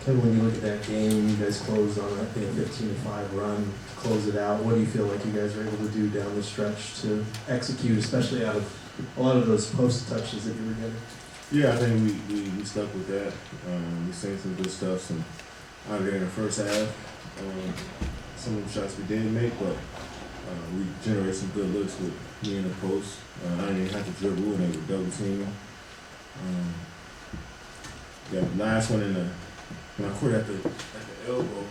Kevin, when you look at that game, you guys closed on, I think, a 15-5 run to close it out. What do you feel like you guys were able to do down the stretch to execute, especially out of a lot of those post touches that you were getting? Yeah, I think we stuck with that. We seen some good stuff, some out there in the first half. Some of the shots we didn't make, but we generated some good looks with me in the post. I didn't even have to dribble, and they were double teaming. The last one when I quit at the elbow,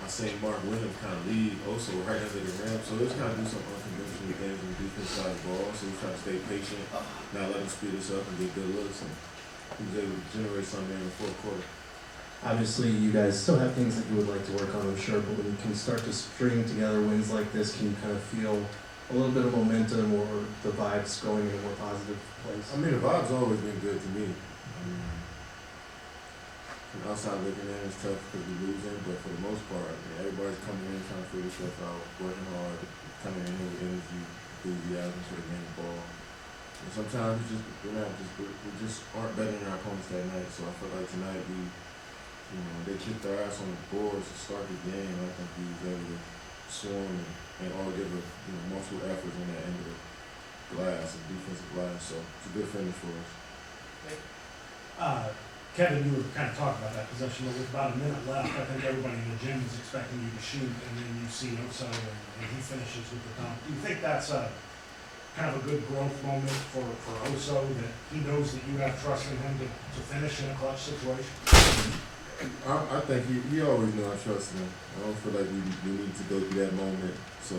I seen Mark Williams kind of lead also right under the rim, so it's kind of do some unconventional things on the defense side of the ball. So we try to stay patient, not let him speed us up and get good looks, and he was able to generate something in the fourth quarter. Obviously, you guys still have things that you would like to work on, I'm sure, but when you can start to string together wins like this, can you kind of feel a little bit of momentum or the vibes going in a more positive place? I mean, the vibe's always been good to me. From outside looking in, it's tough because we're losing, but for the most part, everybody's coming in trying to figure stuff out, working hard, coming in with energy, enthusiasm for the game of ball. And sometimes we just aren't better than our opponents that night. So I feel like tonight they kicked our ass on the boards to start the game. I think we was able to swarm and all give multiple efforts on that end of the glass, the defensive glass. So it's a good finish for us. Kevin, you were kind of talking about that possession, but with about a minute left, I think everybody in the gym is expecting you to shoot, and then you see Oso and he finishes with the dunk. Do you think that's a kind of a good growth moment for Oso, that he knows that you have trust in him to finish in a clutch situation? I think he always knew I trusted him. I don't feel like we need to go through that moment. So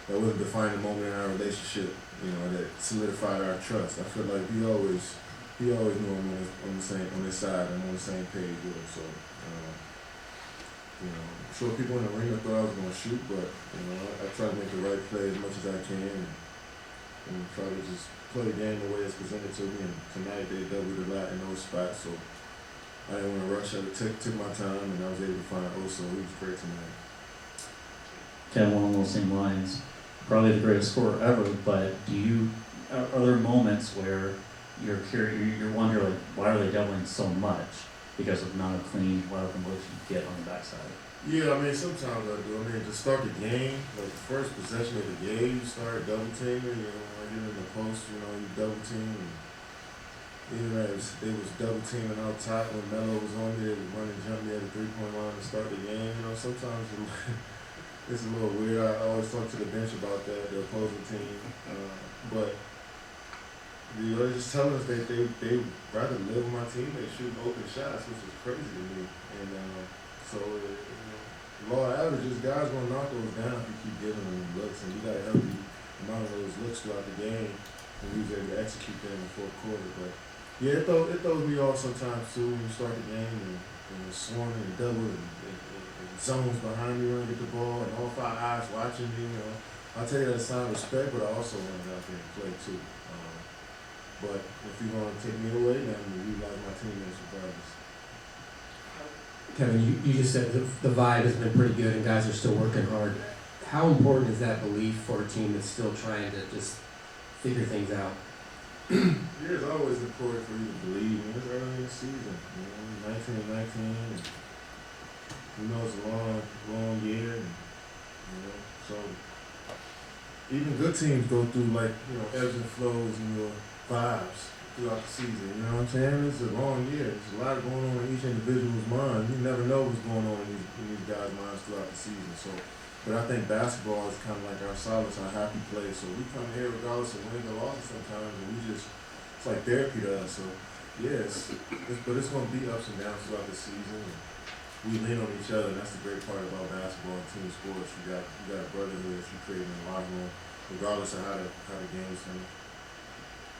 that wouldn't define the moment in our relationship, that solidified our trust. I feel like he always knew I'm on his side and on the same page with him. So, I'm sure people in the arena thought I was going to shoot, but I try to make the right play as much as I can and try to just play the game the way it's presented to me. And tonight they doubled a lot in those spots, so I didn't want to rush. I took my time, and I was able to find Oso. He was great tonight. Kevin, along those same lines, probably the greatest scorer ever, but are there moments where you're wondering, like, why are they doubling so much because of the amount of clean lateral motion you get on the backside? Yeah, I mean, sometimes I do. I mean, to start the game, like the first possession of the game, you start double teaming, when you're in the post, you double team. And they was double teaming out top when Melo was on there, they was running jump me at the 3-point line to start the game. Sometimes it's a little weird. I always talk to the bench about that, the opposing team. But they're just telling us that they rather live with my team than shooting open shots, which is crazy to me. And so, law of averages, guys gonna knock those down if you keep giving them looks, and you got a healthy amount of those looks throughout the game, and we was able to execute them in the fourth quarter. But yeah, it throws me off sometimes too when you start the game and swarming and double and zones behind you when you get the ball and all 5 eyes watching you. I tell you that sign of respect, but I also want to get out there and play too. But if you're going to take me away, then you like my teammates regardless. Kevin, you just said the vibe has been pretty good and guys are still working hard. How important is that belief for a team that's still trying to just figure things out? Yeah, it's always important for you to believe. It's early in the season. 19-19. It's a long year. So even good teams go through ebbs and flows and vibes throughout the season. You know what I'm saying? It's a long year. There's a lot going on in each individual's mind. You never know what's going on in these guys' minds throughout the season. So, but I think basketball is kind of like our solace, our happy place. So we come here regardless of wins or losses sometimes, and it's like therapy to us. So yes, but it's going to be ups and downs throughout the season. And we lean on each other, and that's the great part about basketball and team sports. You got a brotherhood that you create in the locker room, regardless of how the game's finished.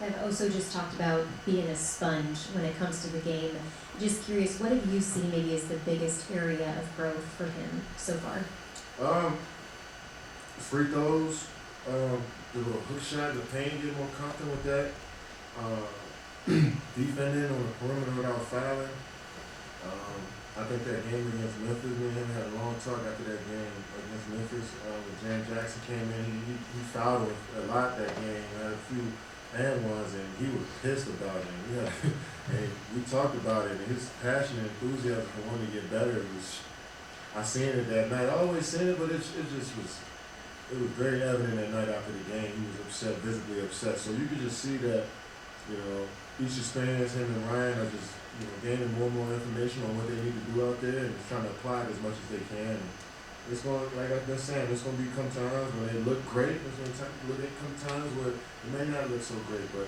I've also just talked about being a sponge when it comes to the game. Just curious, what have you seen maybe as the biggest area of growth for him so far? Free throws, the little hook shot, the paint, get more confident with that. Defending on the perimeter without fouling. I think that game against Memphis, me and him had a long talk after that game against Memphis. When Jan Jackson came in, he fouled a lot that game. Had a few and ones, and he was pissed about it. Yeah, and we talked about it, and his passion and enthusiasm for wanting to get better was. I seen it that night. I always seen it, but it just was. It was very evident that night after the game. He was upset, visibly upset. So you could just see that, each experience, him and Ryan are just, gaining more and more information on what they need to do out there and just trying to apply it as much as they can. And it's going, like I've been saying, it's going to become times when they look great. There's going to come times where it may not look so great, but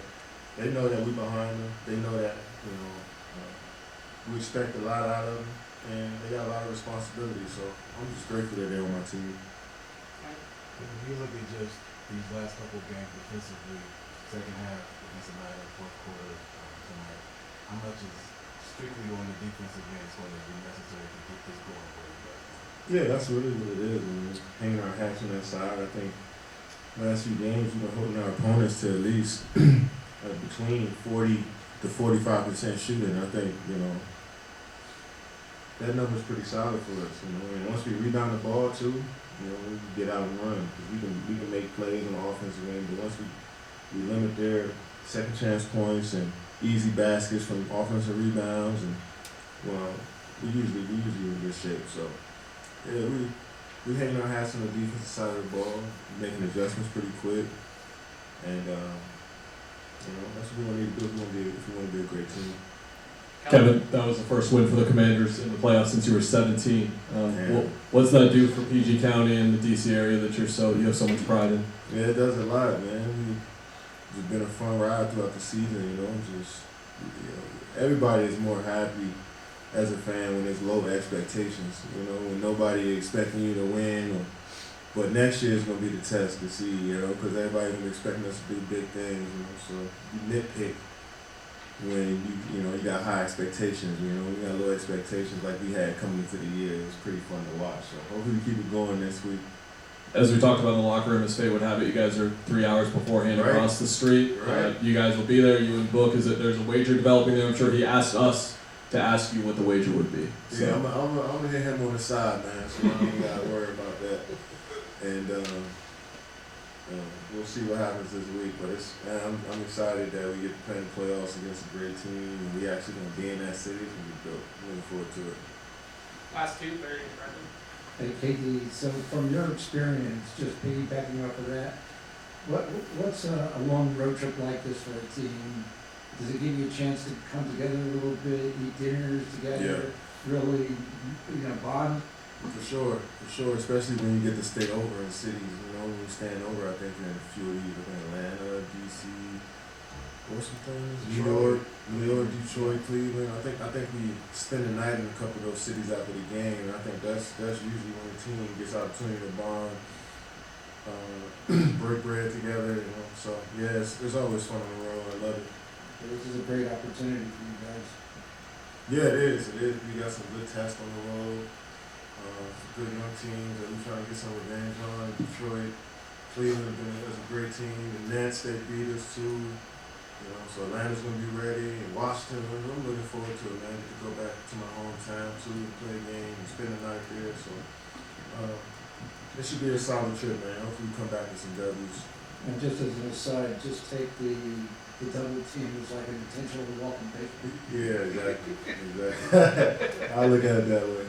they know that we're behind them. They know that, we expect a lot out of them, and they got a lot of responsibility. So I'm just grateful that they're on my team. If you look at just these last couple of games defensively, second half against the United, fourth quarter tonight, how much is strictly on the defensive end is going to be necessary to get this going for you guys? Yeah, that's really what it is. We're hanging our hats on that side. I think last few games we've been holding our opponents to at least between 40 to 45% shooting. I think, that number's pretty solid for us. And once we rebound the ball too, we can get out and run. We can make plays on the offensive end, but once we limit their second chance points and easy baskets from offensive rebounds, and we usually in good shape. So yeah, we hanging our hats on the defensive side of the ball, making adjustments pretty quick, and that's what we want to do if we want to be a great team. Kevin, that was the first win for the Commanders in the playoffs since you were 17. Yeah. What's that do for PG County and the DC area that you have so much pride in? Yeah, it does a lot, man. It's been a fun ride throughout the season, everybody is more happy as a fan when there's low expectations, when nobody expecting you to win. But next year is going to be the test to see, because everybody's going to be expecting us to do big things, so you nitpick when you got high expectations, we got low expectations like we had coming into the year. It was pretty fun to watch. So hopefully we keep it going this week. As we talked about in the locker room, as fate would have it, you guys are 3 hours beforehand Right. across the street. Right. You guys will be there. You and Book. There's a wager developing there? I'm sure he asked us to ask you what the wager would be. So. Yeah, I'm gonna hit him on the side, man. So I ain't gotta worry about that. And we'll see what happens this week. But I'm excited that we get to play in the playoffs against a great team, and we actually gonna be in that city. It's gonna be dope. Looking forward to it. Last two, very impressive. Hey, Casey, so from your experience, just piggybacking off of that, what's a long road trip like this for a team? Does it give you a chance to come together a little bit, eat dinners together, really, bond? For sure, especially when you get to stay over in cities, when you're staying over, I think in a few of these, Atlanta, DC, what's some things? New York, Detroit, Cleveland. I think we spend the night in a couple of those cities after the game, and I think that's usually when the team gets the opportunity to bond, break bread together, So yeah, it's always fun on the road. I love it. This is a great opportunity for you guys. Yeah, it is. We got some good tests on the road. Some good young teams that we're trying to get some revenge on. Detroit, Cleveland is a great team. The Nets, they beat us too. So Atlanta's gonna be ready. And Washington, I'm looking forward to it, man. Get to go back to my hometown too and play a game and spend the night there. So it should be a solid trip, man. Hopefully we come back with some W's. And just as an aside, just take the double team as like an intentional walking paper. Yeah, exactly. I look at it that way.